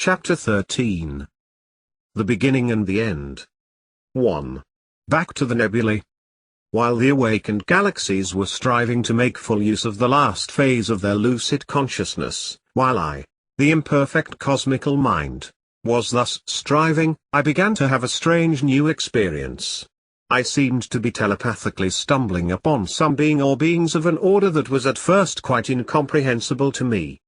Chapter 13. The Beginning and the End. 1. Back to the nebulae. While the awakened galaxies were striving to make full use of the last phase of their lucid consciousness, while I, the imperfect cosmical mind, was thus striving, I began to have a strange new experience. I seemed to be telepathically stumbling upon some being or beings of an order that was at first quite incomprehensible to me.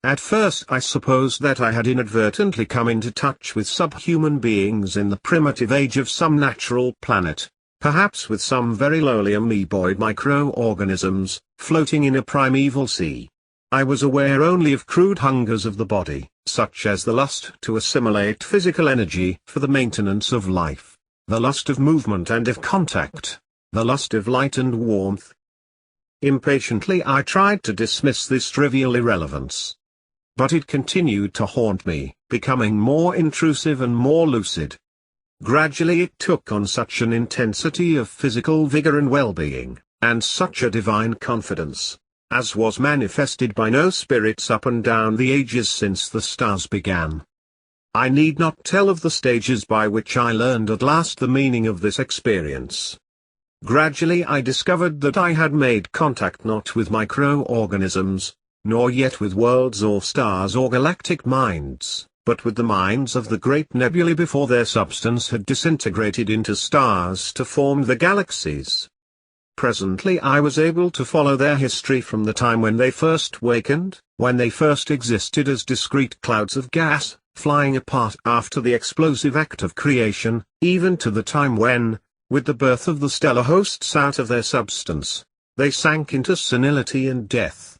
At first I supposed that I had inadvertently come into touch with subhuman beings in the primitive age of some natural planet, perhaps with some very lowly amoeboid microorganisms, floating in a primeval sea. I was aware only of crude hungers of the body, such as the lust to assimilate physical energy for the maintenance of life, the lust of movement and of contact, the lust of light and warmth. Impatiently I tried to dismiss this trivial irrelevance. But it continued to haunt me, becoming more intrusive and more lucid. Gradually it took on such an intensity of physical vigor and well-being, and such a divine confidence, as was manifested by no spirits up and down the ages since the stars began. I need not tell of the stages by which I learned at last the meaning of this experience. Gradually I discovered that I had made contact not with microorganisms, nor yet with worlds or stars or galactic minds, but with the minds of the great nebulae before their substance had disintegrated into stars to form the galaxies. Presently I was able to follow their history from the time when they first wakened, when they first existed as discrete clouds of gas, flying apart after the explosive act of creation, even to the time when, with the birth of the stellar hosts out of their substance, they sank into senility and death.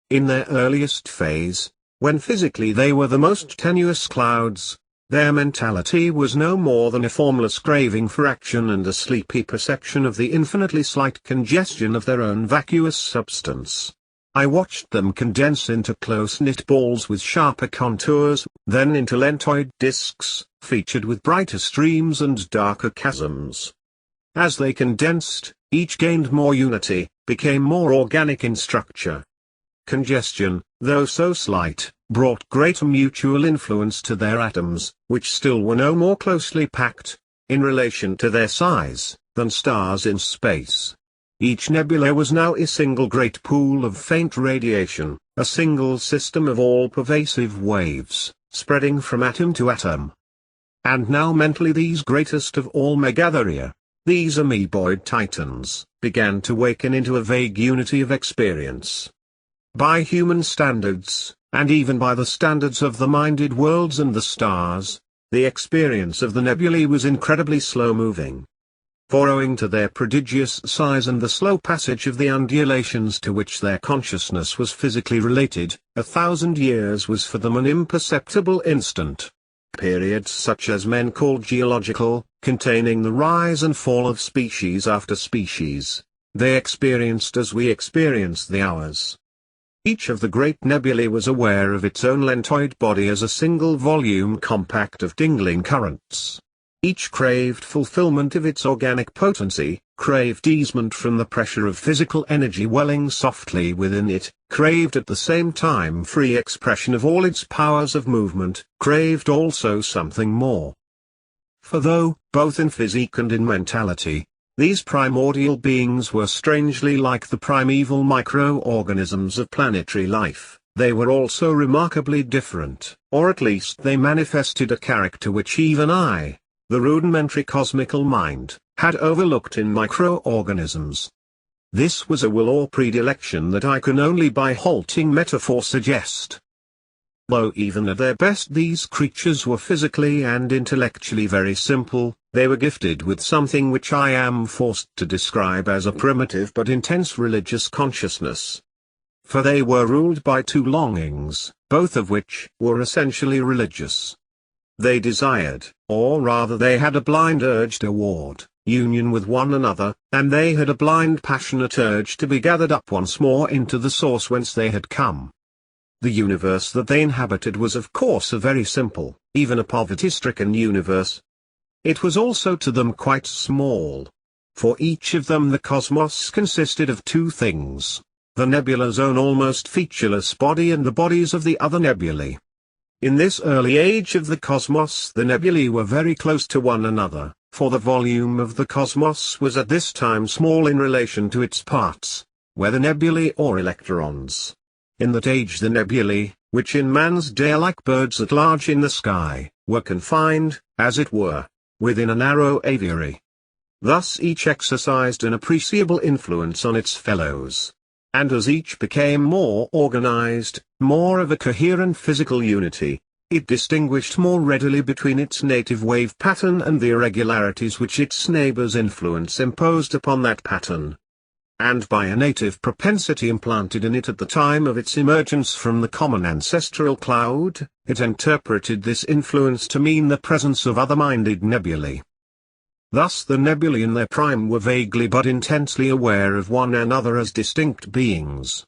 In their earliest phase, when physically they were the most tenuous clouds, their mentality was no more than a formless craving for action and a sleepy perception of the infinitely slight congestion of their own vacuous substance. I watched them condense into close-knit balls with sharper contours, then into lentoid disks, featured with brighter streams and darker chasms. As they condensed, each gained more unity, became more organic in structure. Congestion, though so slight, brought greater mutual influence to their atoms, which still were no more closely packed, in relation to their size, than stars in space. Each nebula was now a single great pool of faint radiation, a single system of all-pervasive waves, spreading from atom to atom. And now mentally these greatest of all megatheria, these amoeboid titans, began to waken into a vague unity of experience. By human standards, and even by the standards of the minded worlds and the stars, the experience of the nebulae was incredibly slow-moving. For owing to their prodigious size and the slow passage of the undulations to which their consciousness was physically related, 1,000 years was for them an imperceptible instant. Periods such as men call geological, containing the rise and fall of species after species, they experienced as we experience the hours. Each of the great nebulae was aware of its own lentoid body as a single volume compact of dingling currents. Each craved fulfillment of its organic potency, craved easement from the pressure of physical energy welling softly within it, craved at the same time free expression of all its powers of movement, craved also something more. For though, both in physique and in mentality, these primordial beings were strangely like the primeval microorganisms of planetary life, they were also remarkably different, or at least they manifested a character which even I, the rudimentary cosmical mind, had overlooked in microorganisms. This was a will or predilection that I can only by halting metaphor suggest. Though even at their best these creatures were physically and intellectually very simple, they were gifted with something which I am forced to describe as a primitive but intense religious consciousness. For they were ruled by two longings, both of which were essentially religious. They desired, or rather they had a blind urge toward, union with one another, and they had a blind passionate urge to be gathered up once more into the source whence they had come. The universe that they inhabited was of course a very simple, even a poverty-stricken universe. It was also to them quite small. For each of them the cosmos consisted of two things, the nebula's own almost featureless body and the bodies of the other nebulae. In this early age of the cosmos the nebulae were very close to one another, for the volume of the cosmos was at this time small in relation to its parts, whether nebulae or electrons. In that age the nebulae, which in man's day are like birds at large in the sky, were confined, as it were, within a narrow aviary. Thus each exercised an appreciable influence on its fellows. And as each became more organized, more of a coherent physical unity, it distinguished more readily between its native wave pattern and the irregularities which its neighbor's influence imposed upon that pattern. And by a native propensity implanted in it at the time of its emergence from the common ancestral cloud, it interpreted this influence to mean the presence of other-minded nebulae. Thus the nebulae in their prime were vaguely but intensely aware of one another as distinct beings.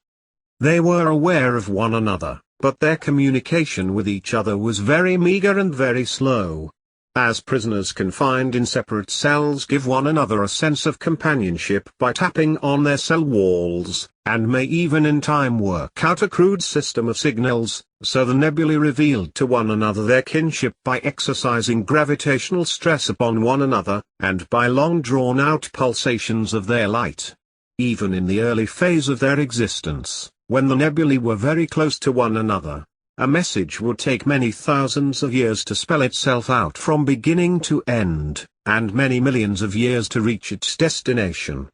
They were aware of one another, but their communication with each other was very meager and very slow. As prisoners confined in separate cells give one another a sense of companionship by tapping on their cell walls, and may even in time work out a crude system of signals, so the nebulae revealed to one another their kinship by exercising gravitational stress upon one another, and by long drawn-out pulsations of their light. Even in the early phase of their existence, when the nebulae were very close to one another, a message would take many thousands of years to spell itself out from beginning to end, and many millions of years to reach its destination.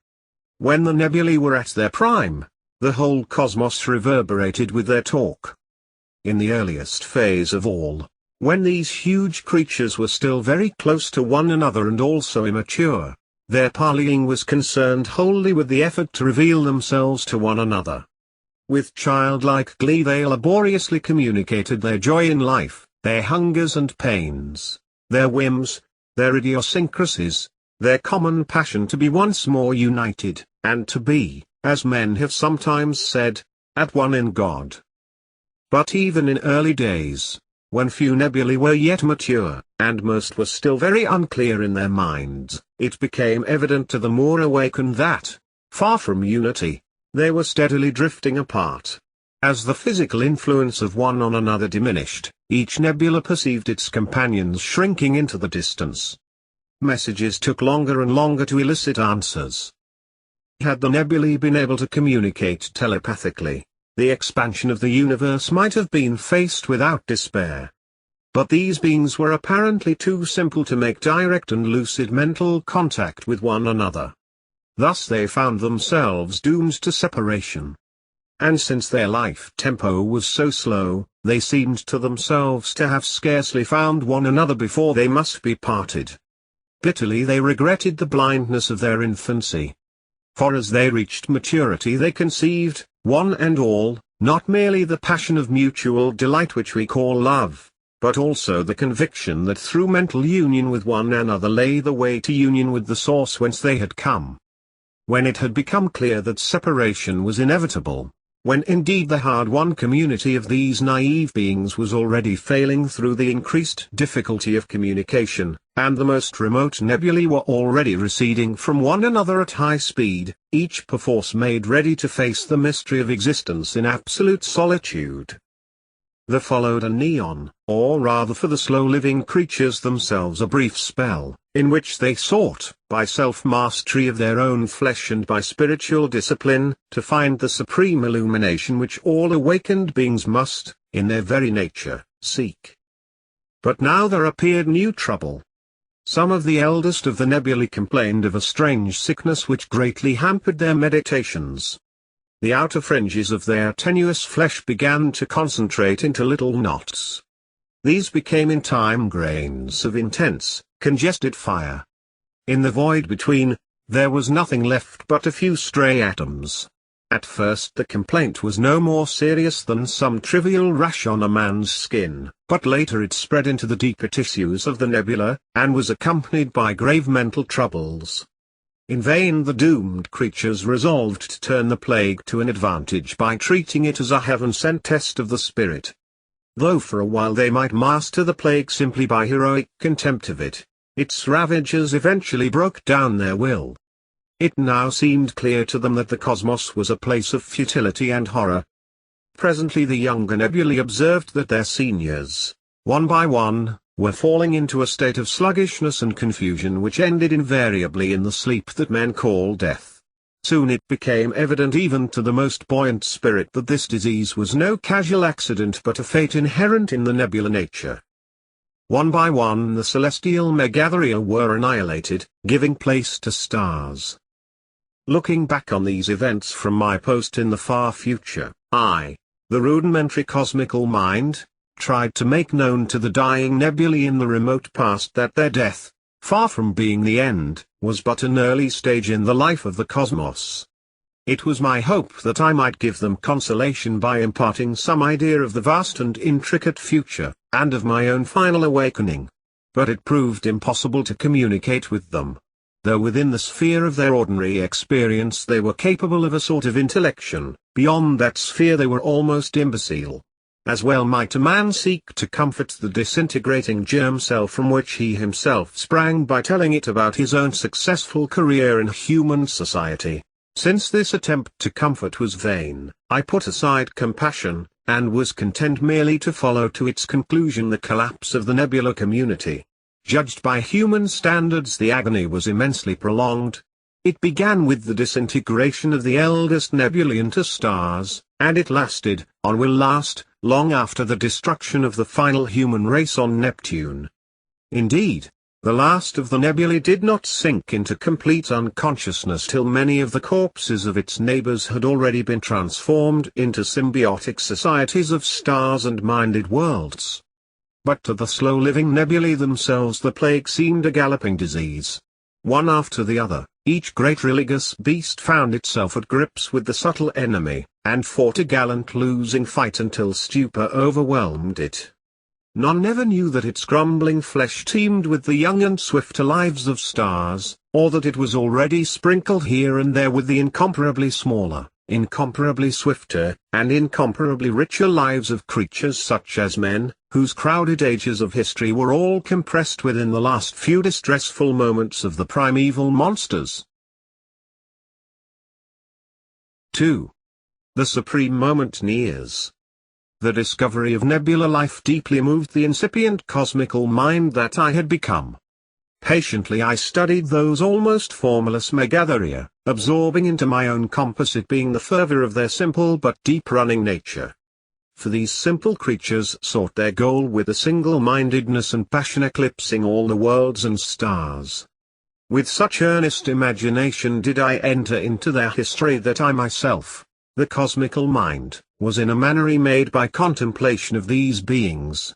When the nebulae were at their prime, the whole cosmos reverberated with their talk. In the earliest phase of all, when these huge creatures were still very close to one another and also immature, their parleying was concerned wholly with the effort to reveal themselves to one another. With childlike glee they laboriously communicated their joy in life, their hungers and pains, their whims, their idiosyncrasies, their common passion to be once more united, and to be, as men have sometimes said, at one in God. But even in early days, when few nebulae were yet mature, and most were still very unclear in their minds, it became evident to the more awakened that, far from unity, they were steadily drifting apart. As the physical influence of one on another diminished, each nebula perceived its companions shrinking into the distance. Messages took longer and longer to elicit answers. Had the nebulae been able to communicate telepathically, the expansion of the universe might have been faced without despair. But these beings were apparently too simple to make direct and lucid mental contact with one another. Thus they found themselves doomed to separation. And since their life tempo was so slow, they seemed to themselves to have scarcely found one another before they must be parted. Bitterly they regretted the blindness of their infancy. For as they reached maturity they conceived, one and all, not merely the passion of mutual delight which we call love, but also the conviction that through mental union with one another lay the way to union with the source whence they had come. When it had become clear that separation was inevitable, when indeed the hard-won community of these naive beings was already failing through the increased difficulty of communication, and the most remote nebulae were already receding from one another at high speed, each perforce made ready to face the mystery of existence in absolute solitude. There followed a neon, or rather for the slow-living creatures themselves a brief spell, in which they sought, by self-mastery of their own flesh and by spiritual discipline, to find the supreme illumination which all awakened beings must, in their very nature, seek. But now there appeared new trouble. Some of the eldest of the nebulae complained of a strange sickness which greatly hampered their meditations. The outer fringes of their tenuous flesh began to concentrate into little knots. These became in time grains of intense, congested fire. In the void between, there was nothing left but a few stray atoms. At first the complaint was no more serious than some trivial rash on a man's skin, but later it spread into the deeper tissues of the nebula, and was accompanied by grave mental troubles. In vain the doomed creatures resolved to turn the plague to an advantage by treating it as a heaven-sent test of the spirit. Though for a while they might master the plague simply by heroic contempt of it, its ravagers eventually broke down their will. It now seemed clear to them that the cosmos was a place of futility and horror. Presently the younger nebulae observed that their seniors, one by one, were falling into a state of sluggishness and confusion which ended invariably in the sleep that men call death. Soon it became evident even to the most buoyant spirit that this disease was no casual accident but a fate inherent in the nebular nature. One by one the celestial megatheria were annihilated, giving place to stars. Looking back on these events from my post in the far future, I, the rudimentary cosmical mind, tried to make known to the dying nebulae in the remote past that their death, far from being the end, was but an early stage in the life of the cosmos. It was my hope that I might give them consolation by imparting some idea of the vast and intricate future, and of my own final awakening. But it proved impossible to communicate with them. Though within the sphere of their ordinary experience they were capable of a sort of intellection, beyond that sphere they were almost imbecile. As well might a man seek to comfort the disintegrating germ cell from which he himself sprang by telling it about his own successful career in human society. Since this attempt to comfort was vain, I put aside compassion, and was content merely to follow to its conclusion the collapse of the nebular community. Judged by human standards the agony was immensely prolonged. It began with the disintegration of the eldest nebulae into stars, and it lasted, or will last, long after the destruction of the final human race on Neptune. Indeed, the last of the nebulae did not sink into complete unconsciousness till many of the corpses of its neighbors had already been transformed into symbiotic societies of stars and minded worlds. But to the slow-living nebulae themselves the plague seemed a galloping disease. One after the other, each great religious beast found itself at grips with the subtle enemy, and fought a gallant losing fight until stupor overwhelmed it. None never knew that its grumbling flesh teemed with the young and swifter lives of stars, or that it was already sprinkled here and there with the incomparably smaller, incomparably swifter, and incomparably richer lives of creatures such as men, whose crowded ages of history were all compressed within the last few distressful moments of the primeval monsters. 2. The supreme moment nears. The discovery of nebular life deeply moved the incipient cosmical mind that I had become. Patiently I studied those almost formless megatheria, absorbing into my own compass it being the fervor of their simple but deep-running nature. For these simple creatures sought their goal with a single-mindedness and passion eclipsing all the worlds and stars. With such earnest imagination did I enter into their history that I myself, the cosmical mind, was in a manner remade by contemplation of these beings.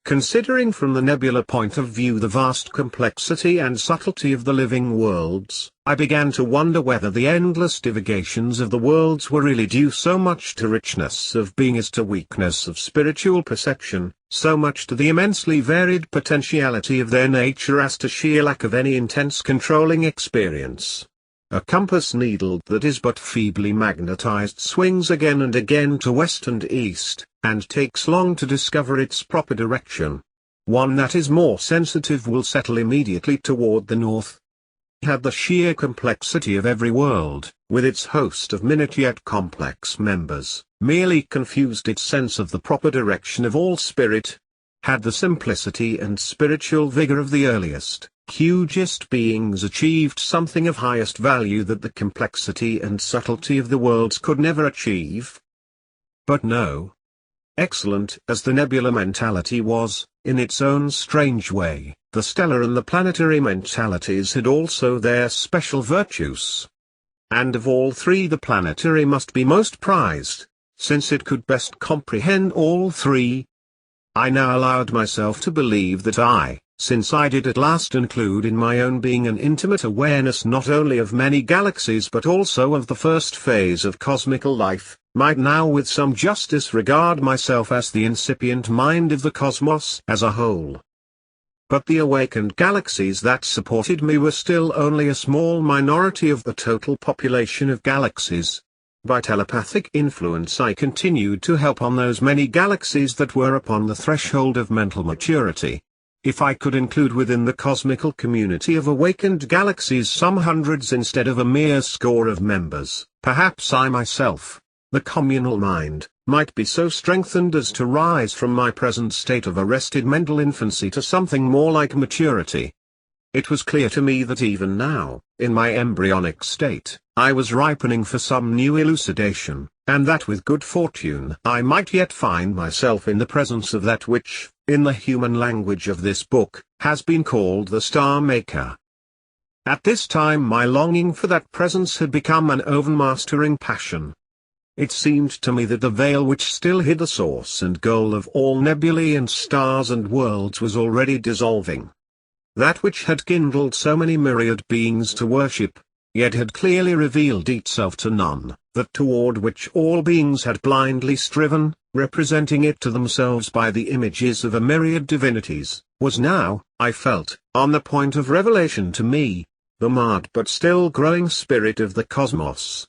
Considering from the nebular point of view the vast complexity and subtlety of the living worlds, I began to wonder whether the endless divagations of the worlds were really due so much to richness of being as to weakness of spiritual perception, so much to the immensely varied potentiality of their nature as to sheer lack of any intense controlling experience. A compass needle that is but feebly magnetized swings again and again to west and east, and takes long to discover its proper direction. One that is more sensitive will settle immediately toward the north. Had the sheer complexity of every world, with its host of minute yet complex members, merely confused its sense of the proper direction of all spirit? Had the simplicity and spiritual vigor of the earliest, hugest beings achieved something of highest value that the complexity and subtlety of the worlds could never achieve? But no. Excellent as the nebular mentality was, in its own strange way, the stellar and the planetary mentalities had also their special virtues. And of all three the planetary must be most prized, since it could best comprehend all three. I now allowed myself to believe that I, since I did at last include in my own being an intimate awareness not only of many galaxies but also of the first phase of cosmical life, might now with some justice regard myself as the incipient mind of the cosmos as a whole. But the awakened galaxies that supported me were still only a small minority of the total population of galaxies. By telepathic influence I continued to help on those many galaxies that were upon the threshold of mental maturity. If I could include within the cosmical community of awakened galaxies some hundreds instead of a mere score of members, perhaps I myself, the communal mind, might be so strengthened as to rise from my present state of arrested mental infancy to something more like maturity. It was clear to me that even now, in my embryonic state, I was ripening for some new elucidation, and that with good fortune I might yet find myself in the presence of that which, in the human language of this book, has been called the Star Maker. At this time my longing for that presence had become an overmastering passion. It seemed to me that the veil which still hid the source and goal of all nebulae and stars and worlds was already dissolving. That which had kindled so many myriad beings to worship, yet had clearly revealed itself to none, that toward which all beings had blindly striven, representing it to themselves by the images of a myriad divinities, was now, I felt, on the point of revelation to me, the marred but still growing spirit of the cosmos.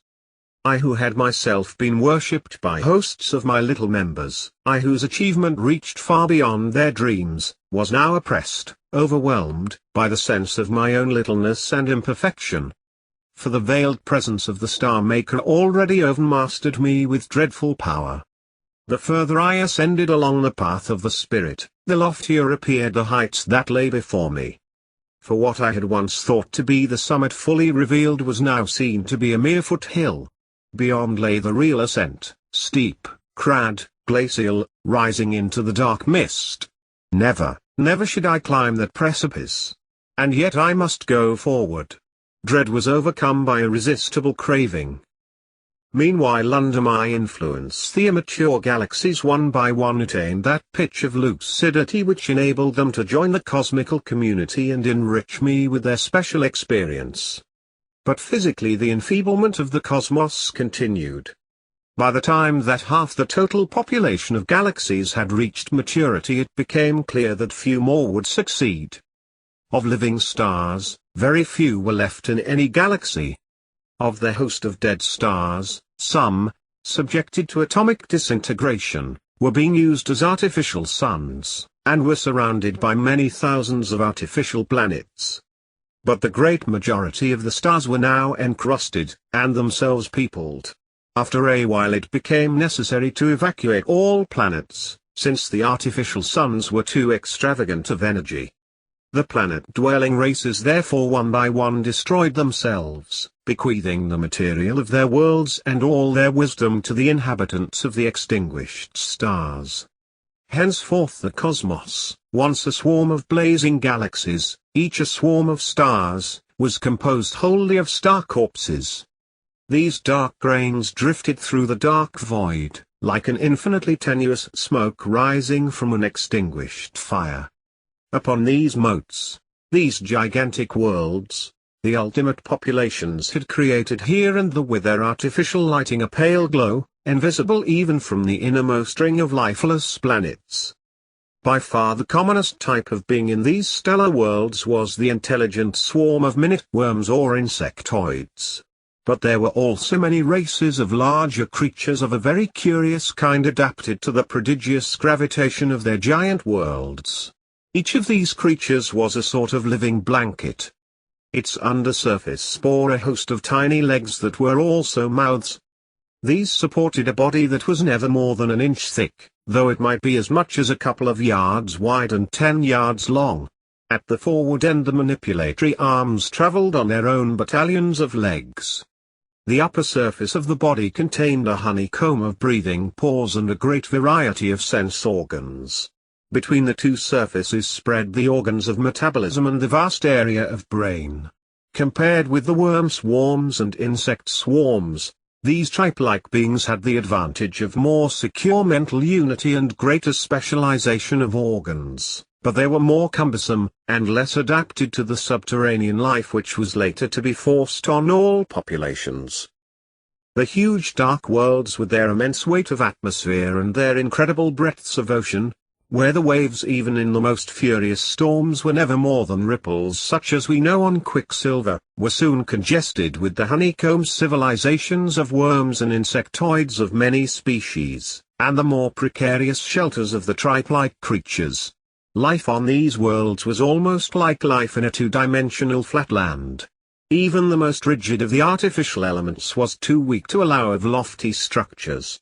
I who had myself been worshipped by hosts of my little members, I whose achievement reached far beyond their dreams, was now oppressed, overwhelmed, by the sense of my own littleness and imperfection. For the veiled presence of the Star Maker already overmastered me with dreadful power. The further I ascended along the path of the Spirit, the loftier appeared the heights that lay before me. For what I had once thought to be the summit fully revealed was now seen to be a mere foothill. Beyond lay the real ascent, steep, craggy, glacial, rising into the dark mist. Never, never should I climb that precipice. And yet I must go forward. Dread was overcome by irresistible craving. Meanwhile, under my influence, the immature galaxies one by one attained that pitch of lucidity which enabled them to join the cosmical community and enrich me with their special experience. But physically the enfeeblement of the cosmos continued. By the time that half the total population of galaxies had reached maturity, it became clear that few more would succeed. Of living stars, very few were left in any galaxy. Of their host of dead stars, some, subjected to atomic disintegration, were being used as artificial suns, and were surrounded by many thousands of artificial planets. But the great majority of the stars were now encrusted, and themselves peopled. After a while it became necessary to evacuate all planets, since the artificial suns were too extravagant of energy. The planet-dwelling races therefore one by one destroyed themselves, bequeathing the material of their worlds and all their wisdom to the inhabitants of the extinguished stars. Henceforth the cosmos, once a swarm of blazing galaxies, each a swarm of stars, was composed wholly of star corpses. These dark grains drifted through the dark void, like an infinitely tenuous smoke rising from an extinguished fire. Upon these motes, these gigantic worlds, the ultimate populations had created here and there with their artificial lighting a pale glow, invisible even from the innermost ring of lifeless planets. By far the commonest type of being in these stellar worlds was the intelligent swarm of minute worms or insectoids. But there were also many races of larger creatures of a very curious kind adapted to the prodigious gravitation of their giant worlds. Each of these creatures was a sort of living blanket. Its undersurface bore a host of tiny legs that were also mouths. These supported a body that was never more than an inch thick, though it might be as much as a couple of yards wide and 10 yards long. At the forward end the manipulatory arms traveled on their own battalions of legs. The upper surface of the body contained a honeycomb of breathing pores and a great variety of sense organs. Between the two surfaces spread the organs of metabolism and the vast area of brain. Compared with the worm swarms and insect swarms, these tripe-like beings had the advantage of more secure mental unity and greater specialization of organs, but they were more cumbersome, and less adapted to the subterranean life which was later to be forced on all populations. The huge dark worlds with their immense weight of atmosphere and their incredible breadths of ocean, where the waves even in the most furious storms were never more than ripples such as we know on quicksilver, were soon congested with the honeycomb civilizations of worms and insectoids of many species, and the more precarious shelters of the tripe-like creatures. Life on these worlds was almost like life in a two-dimensional flatland. Even the most rigid of the artificial elements was too weak to allow of lofty structures.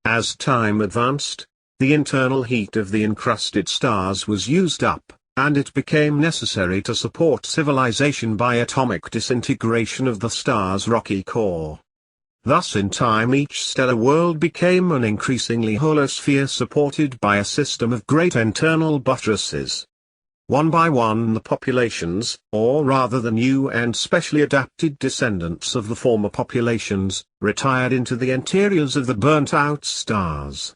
As time advanced, the internal heat of the encrusted stars was used up, and it became necessary to support civilization by atomic disintegration of the star's rocky core. Thus in time each stellar world became an increasingly hollow sphere supported by a system of great internal buttresses. One by one the populations, or rather the new and specially adapted descendants of the former populations, retired into the interiors of the burnt-out stars.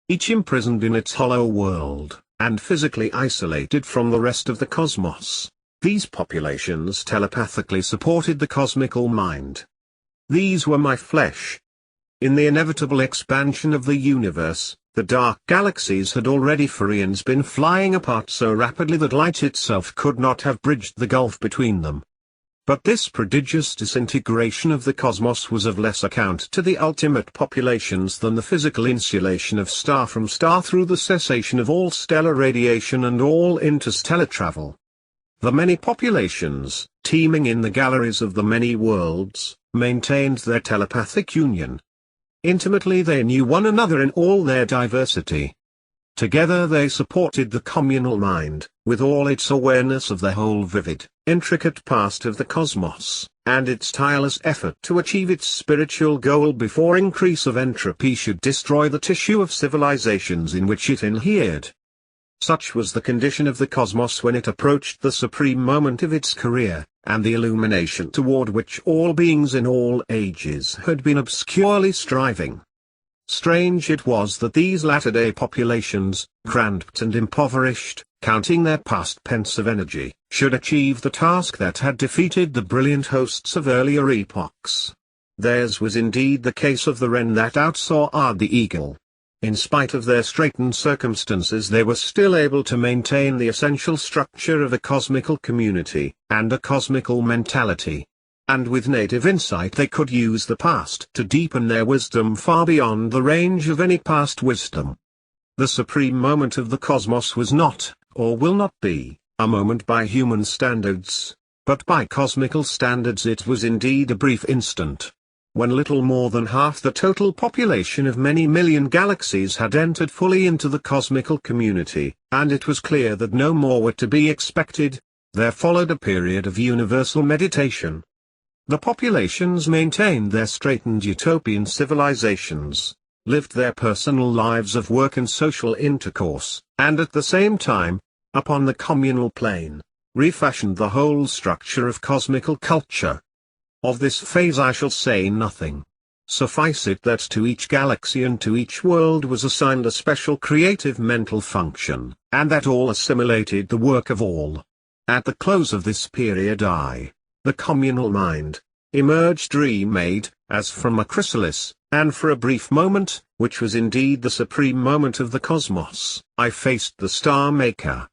Each imprisoned in its hollow world, and physically isolated from the rest of the cosmos, these populations telepathically supported the cosmical mind. These were my flesh. In the inevitable expansion of the universe, the dark galaxies had already for eons been flying apart so rapidly that light itself could not have bridged the gulf between them. But this prodigious disintegration of the cosmos was of less account to the ultimate populations than the physical insulation of star from star through the cessation of all stellar radiation and all interstellar travel. The many populations, teeming in the galleries of the many worlds, maintained their telepathic union. Intimately they knew one another in all their diversity. Together they supported the communal mind, with all its awareness of the whole vivid, intricate past of the cosmos, and its tireless effort to achieve its spiritual goal before increase of entropy should destroy the tissue of civilizations in which it inhered. Such was the condition of the cosmos when it approached the supreme moment of its career, and the illumination toward which all beings in all ages had been obscurely striving. Strange it was that these latter-day populations, cramped and impoverished, counting their past pence of energy, should achieve the task that had defeated the brilliant hosts of earlier epochs. Theirs was indeed the case of the wren that outsoared the eagle. In spite of their straitened circumstances they were still able to maintain the essential structure of a cosmical community, and a cosmical mentality. And with native insight they could use the past to deepen their wisdom far beyond the range of any past wisdom. The supreme moment of the cosmos was not, or will not be, a moment by human standards, but by cosmical standards it was indeed a brief instant, when little more than half the total population of many million galaxies had entered fully into the cosmical community, and it was clear that no more were to be expected. There followed a period of universal meditation. The populations maintained their straitened utopian civilizations, lived their personal lives of work and social intercourse, and at the same time, upon the communal plane, refashioned the whole structure of cosmical culture. Of this phase I shall say nothing. Suffice it that to each galaxy and to each world was assigned a special creative mental function, and that all assimilated the work of all. At the close of this period the communal mind, emerged remade, as from a chrysalis, and for a brief moment, which was indeed the supreme moment of the cosmos, I faced the Star Maker.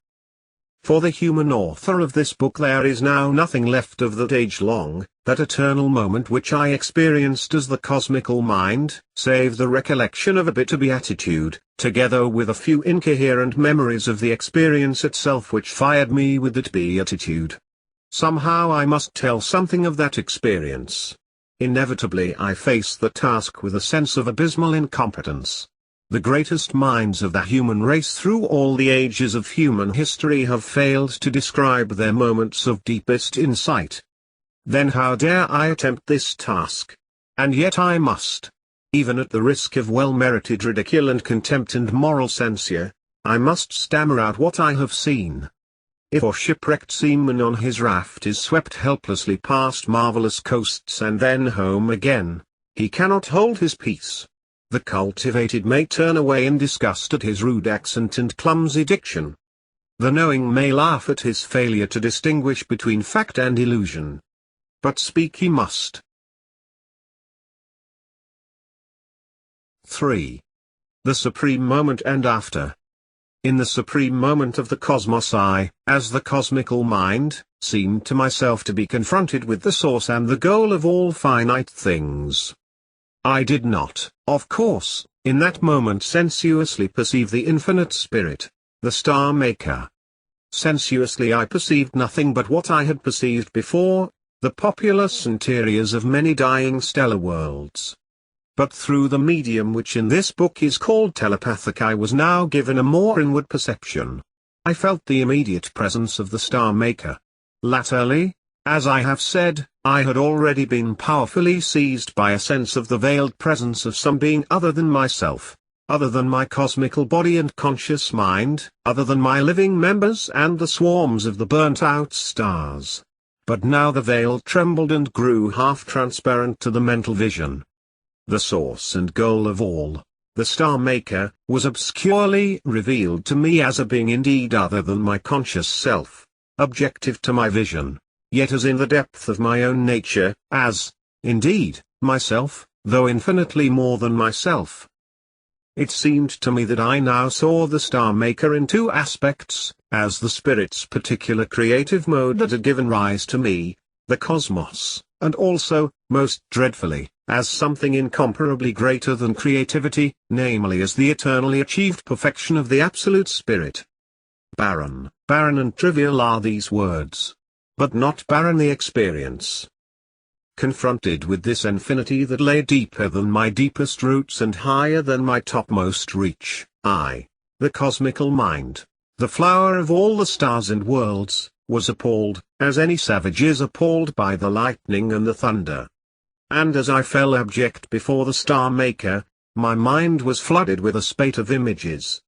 For the human author of this book there is now nothing left of that age-long, that eternal moment which I experienced as the cosmical mind, save the recollection of a bitter beatitude, together with a few incoherent memories of the experience itself which fired me with that beatitude. Somehow I must tell something of that experience. Inevitably I face the task with a sense of abysmal incompetence. The greatest minds of the human race through all the ages of human history have failed to describe their moments of deepest insight. Then how dare I attempt this task? And yet I must. Even at the risk of well-merited ridicule and contempt and moral censure, I must stammer out what I have seen. If a shipwrecked seaman on his raft is swept helplessly past marvelous coasts and then home again, he cannot hold his peace. The cultivated may turn away in disgust at his rude accent and clumsy diction. The knowing may laugh at his failure to distinguish between fact and illusion. But speak he must. 3. The supreme moment and after. In the supreme moment of the cosmos I, as the cosmical mind, seemed to myself to be confronted with the source and the goal of all finite things. I did not, of course, in that moment sensuously perceive the infinite spirit, the Star Maker. Sensuously I perceived nothing but what I had perceived before, the populous interiors of many dying stellar worlds. But through the medium which in this book is called telepathic, I was now given a more inward perception. I felt the immediate presence of the Star Maker. Latterly, as I have said, I had already been powerfully seized by a sense of the veiled presence of some being other than myself, other than my cosmical body and conscious mind, other than my living members and the swarms of the burnt-out stars. But now the veil trembled and grew half-transparent to the mental vision. The source and goal of all, the Star Maker, was obscurely revealed to me as a being indeed other than my conscious self, objective to my vision, yet as in the depth of my own nature, as, indeed, myself, though infinitely more than myself. It seemed to me that I now saw the Star Maker in two aspects, as the Spirit's particular creative mode that had given rise to me, the cosmos, and also, most dreadfully, as something incomparably greater than creativity, namely as the eternally achieved perfection of the Absolute Spirit. Barren and trivial are these words. But not barren the experience. Confronted with this infinity that lay deeper than my deepest roots and higher than my topmost reach, I, the cosmical mind, the flower of all the stars and worlds, was appalled, as any savage is appalled by the lightning and the thunder. And as I fell abject before the Star Maker, my mind was flooded with a spate of images.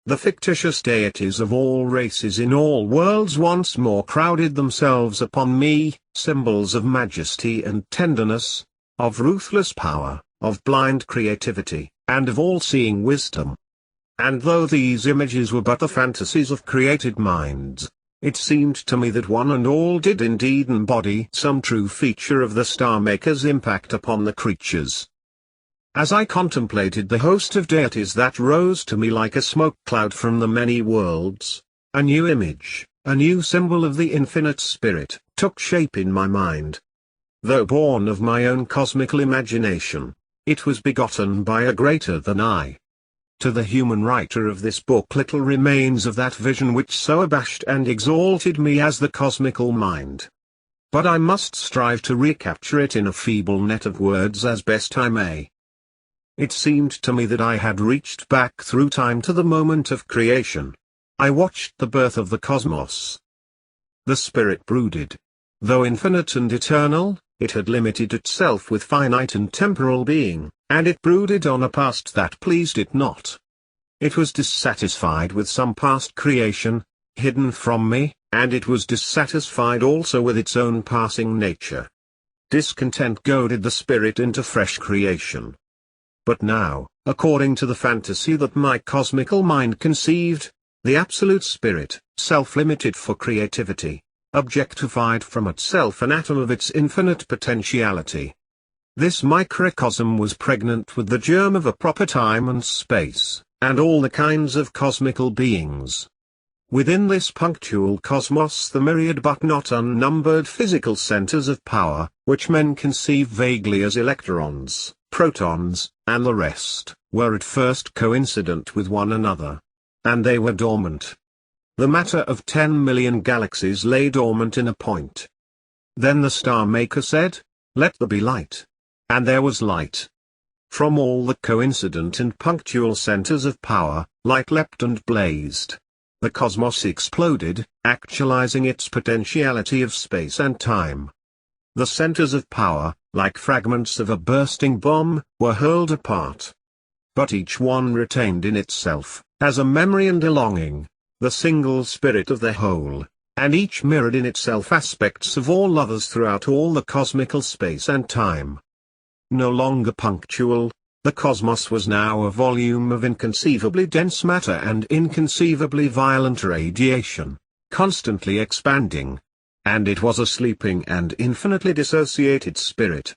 The fictitious deities of all races in all worlds once more crowded themselves upon me, symbols of majesty and tenderness, of ruthless power, of blind creativity, and of all-seeing wisdom. And though these images were but the fantasies of created minds, it seemed to me that one and all did indeed embody some true feature of the Star Maker's impact upon the creatures. As I contemplated the host of deities that rose to me like a smoke cloud from the many worlds, a new image, a new symbol of the infinite spirit, took shape in my mind. Though born of my own cosmical imagination, it was begotten by a greater than I. To the human writer of this book little remains of that vision which so abashed and exalted me as the cosmical mind. But I must strive to recapture it in a feeble net of words as best I may. It seemed to me that I had reached back through time to the moment of creation. I watched the birth of the cosmos. The Spirit brooded. Though infinite and eternal, it had limited itself with finite and temporal being, and it brooded on a past that pleased it not. It was dissatisfied with some past creation, hidden from me, and it was dissatisfied also with its own passing nature. Discontent goaded the Spirit into fresh creation. But now, according to the fantasy that my cosmical mind conceived, the Absolute Spirit, self-limited for creativity, objectified from itself an atom of its infinite potentiality. This microcosm was pregnant with the germ of a proper time and space, and all the kinds of cosmical beings. Within this punctual cosmos the myriad but not unnumbered physical centers of power, which men conceive vaguely as electrons, protons, and the rest, were at first coincident with one another. And they were dormant. The matter of 10 million galaxies lay dormant in a point. Then the Star Maker said, "Let there be light." And there was light. From all the coincident and punctual centers of power, light leapt and blazed. The cosmos exploded, actualizing its potentiality of space and time. The centers of power, like fragments of a bursting bomb, were hurled apart. But each one retained in itself, as a memory and a longing, the single spirit of the whole, and each mirrored in itself aspects of all others throughout all the cosmical space and time. No longer punctual, the cosmos was now a volume of inconceivably dense matter and inconceivably violent radiation, constantly expanding. And it was a sleeping and infinitely dissociated spirit.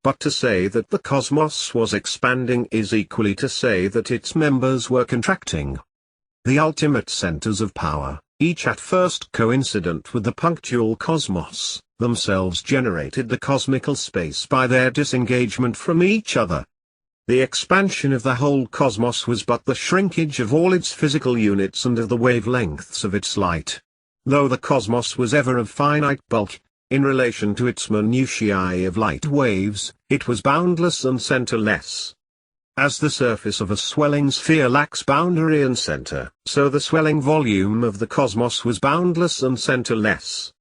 But to say that the cosmos was expanding is equally to say that its members were contracting. The ultimate centers of power, each at first coincident with the punctual cosmos, themselves generated the cosmical space by their disengagement from each other. The expansion of the whole cosmos was but the shrinkage of all its physical units and of the wavelengths of its light. Though the cosmos was ever of finite bulk, In relation to its minutiae of light waves, it was boundless and centerless. As the surface of a swelling sphere lacks boundary and center, so the swelling volume of the cosmos was boundless and centerless.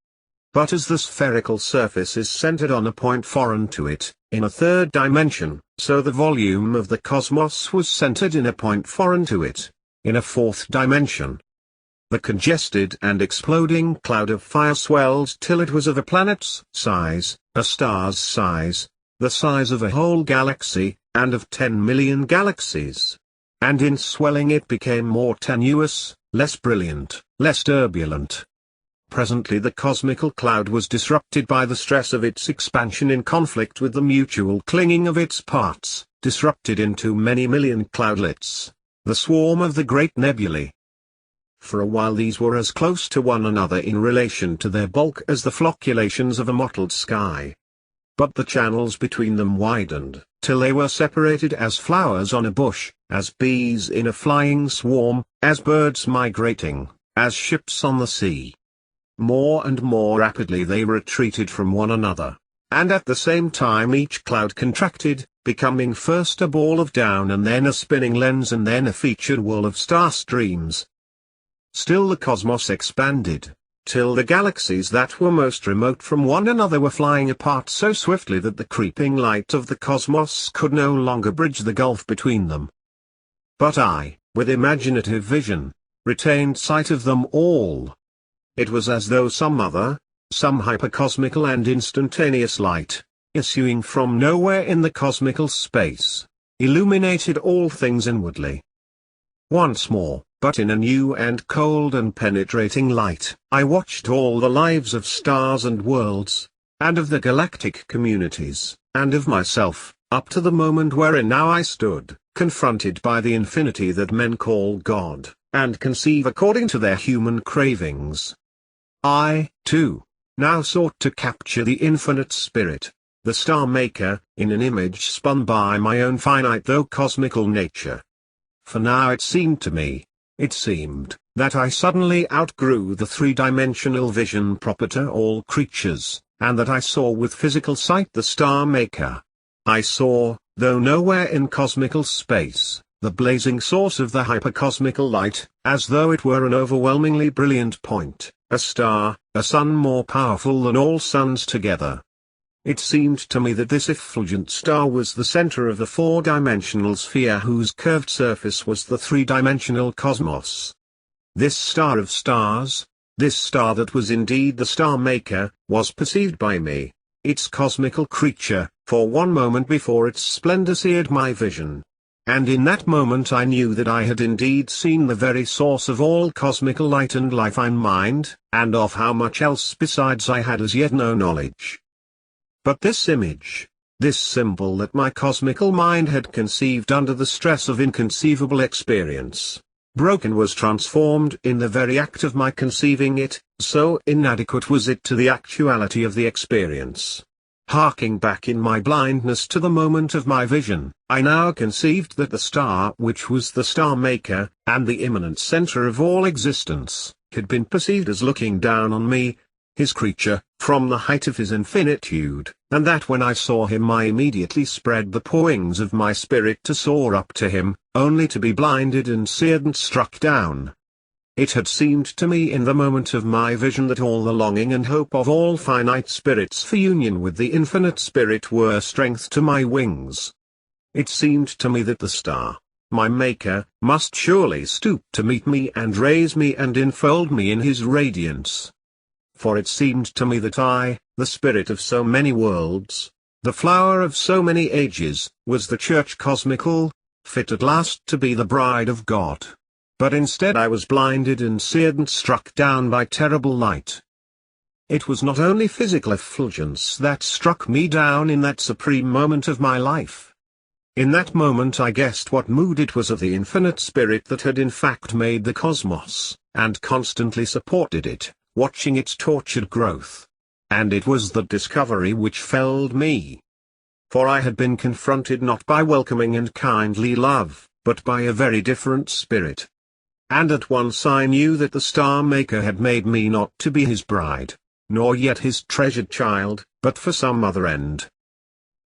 But as the spherical surface is centered on a point foreign to it, in a third dimension, so the volume of the cosmos was centered in a point foreign to it, in a fourth dimension. The congested and exploding cloud of fire swelled till it was of a planet's size, a star's size, the size of a whole galaxy, and of 10 million galaxies. And in swelling it became more tenuous, less brilliant, less turbulent. Presently the cosmical cloud was disrupted by the stress of its expansion in conflict with the mutual clinging of its parts, disrupted into many million cloudlets, the swarm of the great nebulae. For a while these were as close to one another in relation to their bulk as the flocculations of a mottled sky. But the channels between them widened, till they were separated as flowers on a bush, as bees in a flying swarm, as birds migrating, as ships on the sea. More and more rapidly they retreated from one another, and at the same time each cloud contracted, becoming first a ball of down and then a spinning lens and then a featured wall of star streams. Still the cosmos expanded, till the galaxies that were most remote from one another were flying apart so swiftly that the creeping light of the cosmos could no longer bridge the gulf between them. But I, with imaginative vision, retained sight of them all. It was as though some hypercosmical and instantaneous light, issuing from nowhere in the cosmical space, illuminated all things inwardly. Once more, but in a new and cold and penetrating light, I watched all the lives of stars and worlds, and of the galactic communities, and of myself, up to the moment wherein now I stood, confronted by the infinity that men call God, and conceive according to their human cravings. I, too, now sought to capture the infinite spirit, the star maker, in an image spun by my own finite though cosmical nature. For now it seemed, that I suddenly outgrew the three-dimensional vision proper to all creatures, and that I saw with physical sight the star maker. I saw, though nowhere in cosmical space, the blazing source of the hypercosmical light, as though it were an overwhelmingly brilliant point, a star, a sun more powerful than all suns together. It seemed to me that this effulgent star was the center of the four-dimensional sphere whose curved surface was the three-dimensional cosmos. This star of stars, this star that was indeed the star maker, was perceived by me, its cosmical creature, for one moment before its splendor seared my vision. And in that moment I knew that I had indeed seen the very source of all cosmical light and life and mind, and of how much else besides I had as yet no knowledge. But this image, this symbol that my cosmical mind had conceived under the stress of inconceivable experience, broken was transformed in the very act of my conceiving it, so inadequate was it to the actuality of the experience. Harking back in my blindness to the moment of my vision, I now conceived that the star which was the star maker, and the immanent center of all existence, had been perceived as looking down on me, his creature, from the height of his infinitude, and that when I saw him I immediately spread the wings of my spirit to soar up to him, only to be blinded and seared and struck down. It had seemed to me in the moment of my vision that all the longing and hope of all finite spirits for union with the infinite spirit were strength to my wings. It seemed to me that the star, my maker, must surely stoop to meet me and raise me and enfold me in his radiance. For it seemed to me that I, the spirit of so many worlds, the flower of so many ages, was the church cosmical, fit at last to be the bride of God. But instead I was blinded and seared and struck down by terrible light. It was not only physical effulgence that struck me down in that supreme moment of my life. In that moment I guessed what mood it was of the infinite spirit that had in fact made the cosmos, and constantly supported it, watching its tortured growth. And it was the discovery which felled me. For I had been confronted not by welcoming and kindly love, but by a very different spirit. And at once I knew that the star maker had made me not to be his bride, nor yet his treasured child, but for some other end.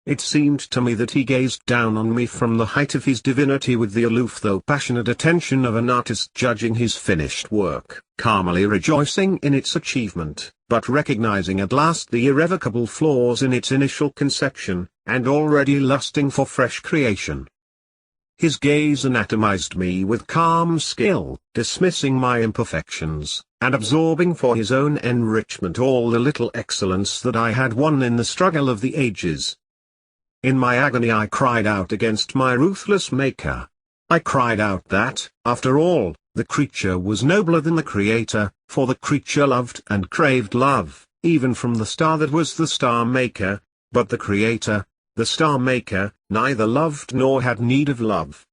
It seemed to me that he gazed down on me from the height of his divinity with the aloof though passionate attention of an artist judging his finished work, calmly rejoicing in its achievement, but recognizing at last the irrevocable flaws in its initial conception, and already lusting for fresh creation. His gaze anatomized me with calm skill, dismissing my imperfections, and absorbing for his own enrichment all the little excellence that I had won in the struggle of the ages. In my agony I cried out against my ruthless maker. I cried out that, after all, the creature was nobler than the creator, for the creature loved and craved love, even from the star that was the star maker, but the creator, the star maker, neither loved nor had need of love.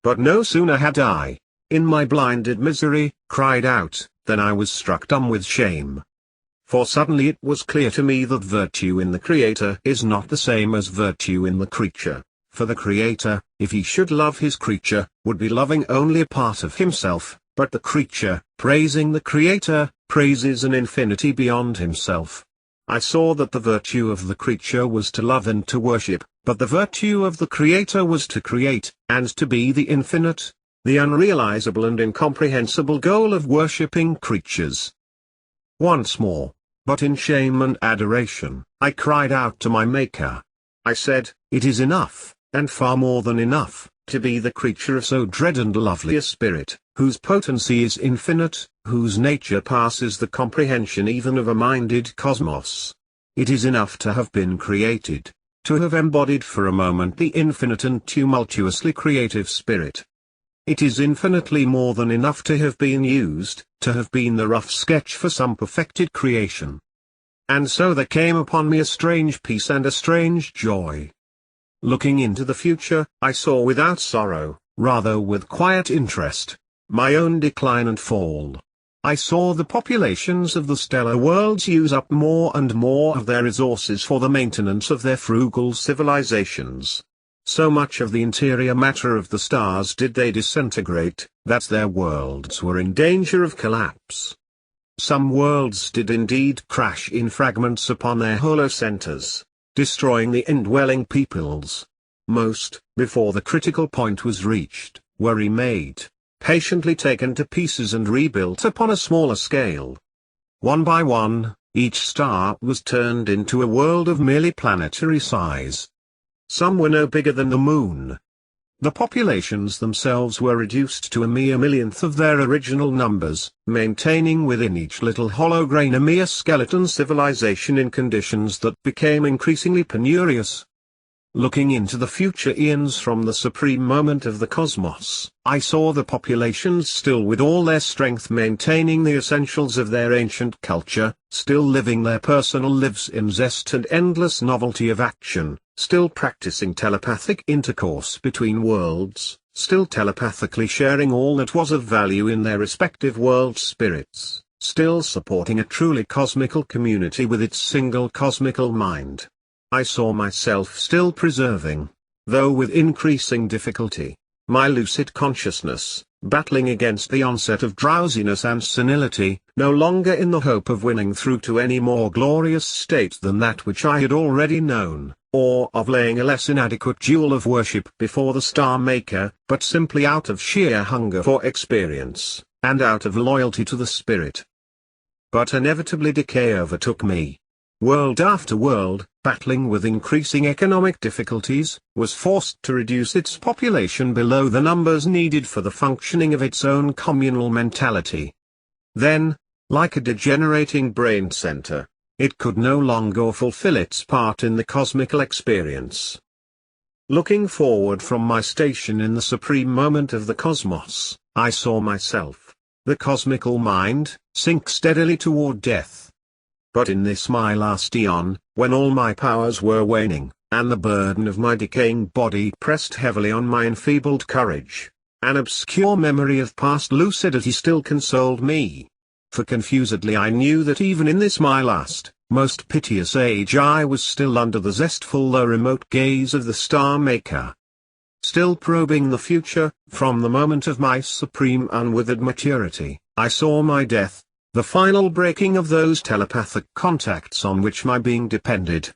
But no sooner had I, in my blinded misery, cried out, than I was struck dumb with shame. For suddenly it was clear to me that virtue in the creator is not the same as virtue in the creature, for the creator, if he should love his creature, would be loving only a part of himself, but the creature, praising the creator, praises an infinity beyond himself. I saw that the virtue of the creature was to love and to worship, but the virtue of the creator was to create, and to be the infinite, the unrealizable and incomprehensible goal of worshipping creatures. Once more, but in shame and adoration, I cried out to my Maker. I said, "It is enough, and far more than enough, to be the creature of so dread and lovely a spirit, whose potency is infinite, whose nature passes the comprehension even of a minded cosmos. It is enough to have been created, to have embodied for a moment the infinite and tumultuously creative spirit. It is infinitely more than enough to have been used, to have been the rough sketch for some perfected creation." And so there came upon me a strange peace and a strange joy. Looking into the future, I saw without sorrow, rather with quiet interest, my own decline and fall. I saw the populations of the stellar worlds use up more and more of their resources for the maintenance of their frugal civilizations. So much of the interior matter of the stars did they disintegrate, that their worlds were in danger of collapse. Some worlds did indeed crash in fragments upon their hollow centers, destroying the indwelling peoples. Most, before the critical point was reached, were remade, patiently taken to pieces and rebuilt upon a smaller scale. One by one, each star was turned into a world of merely planetary size. Some were no bigger than the moon. The populations themselves were reduced to a mere millionth of their original numbers, maintaining within each little hollow grain a mere skeleton civilization in conditions that became increasingly penurious. Looking into the future eons from the supreme moment of the cosmos, I saw the populations still with all their strength maintaining the essentials of their ancient culture, still living their personal lives in zest and endless novelty of action, still practicing telepathic intercourse between worlds, still telepathically sharing all that was of value in their respective world spirits, still supporting a truly cosmical community with its single cosmical mind. I saw myself still preserving, though with increasing difficulty, my lucid consciousness, battling against the onset of drowsiness and senility, no longer in the hope of winning through to any more glorious state than that which I had already known, or of laying a less inadequate jewel of worship before the Star Maker, but simply out of sheer hunger for experience, and out of loyalty to the Spirit. But inevitably decay overtook me. World after world, battling with increasing economic difficulties, was forced to reduce its population below the numbers needed for the functioning of its own communal mentality. Then, like a degenerating brain center, it could no longer fulfill its part in the cosmical experience. Looking forward from my station in the supreme moment of the cosmos, I saw myself, the cosmical mind, sink steadily toward death. But in this my last eon, when all my powers were waning, and the burden of my decaying body pressed heavily on my enfeebled courage, an obscure memory of past lucidity still consoled me. For confusedly I knew that even in this my last, most piteous age I was still under the zestful though remote gaze of the Star Maker. Still probing the future, from the moment of my supreme unwithered maturity, I saw my death, the final breaking of those telepathic contacts on which my being depended.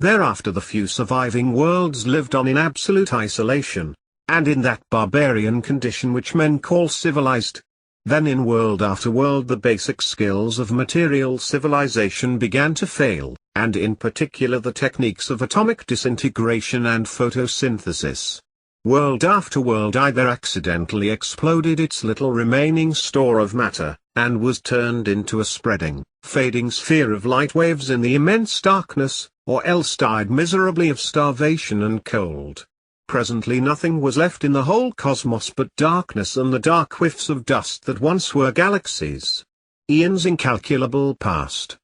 Thereafter the few surviving worlds lived on in absolute isolation, and in that barbarian condition which men call civilized. Then in world after world the basic skills of material civilization began to fail, and in particular the techniques of atomic disintegration and photosynthesis. World after world either accidentally exploded its little remaining store of matter, and was turned into a spreading, fading sphere of light waves in the immense darkness, or else died miserably of starvation and cold. Presently nothing was left in the whole cosmos but darkness and the dark whiffs of dust that once were galaxies. Eons incalculable passed.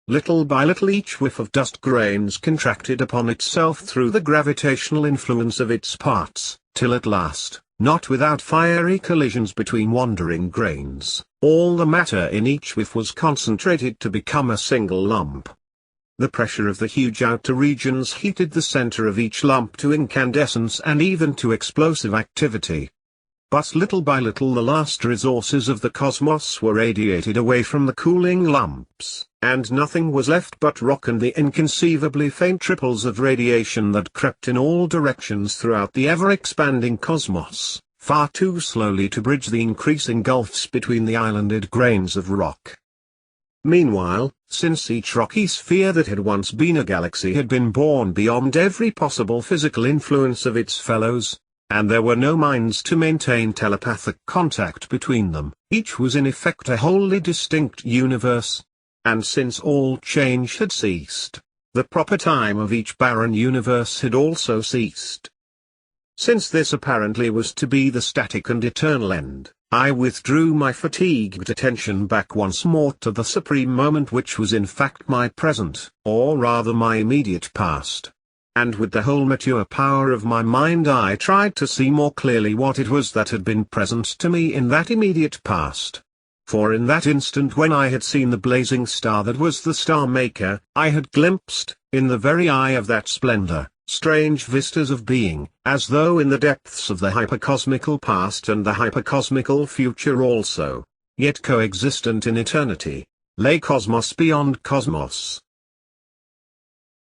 Little by little each whiff of dust grains contracted upon itself through the gravitational influence of its parts, till at last, not without fiery collisions between wandering grains, all the matter in each whiff was concentrated to become a single lump. The pressure of the huge outer regions heated the center of each lump to incandescence and even to explosive activity. But little by little the last resources of the cosmos were radiated away from the cooling lumps, and nothing was left but rock and the inconceivably faint ripples of radiation that crept in all directions throughout the ever-expanding cosmos, far too slowly to bridge the increasing gulfs between the islanded grains of rock. Meanwhile, since each rocky sphere that had once been a galaxy had been born beyond every possible physical influence of its fellows, and there were no minds to maintain telepathic contact between them, each was in effect a wholly distinct universe. And since all change had ceased, the proper time of each barren universe had also ceased. Since this apparently was to be the static and eternal end, I withdrew my fatigued attention back once more to the supreme moment which was in fact my present, or rather my immediate past. And with the whole mature power of my mind I tried to see more clearly what it was that had been present to me in that immediate past. For in that instant when I had seen the blazing star that was the Star Maker, I had glimpsed, in the very eye of that splendor, strange vistas of being, as though in the depths of the hypercosmical past and the hypercosmical future also, yet coexistent in eternity, lay cosmos beyond cosmos,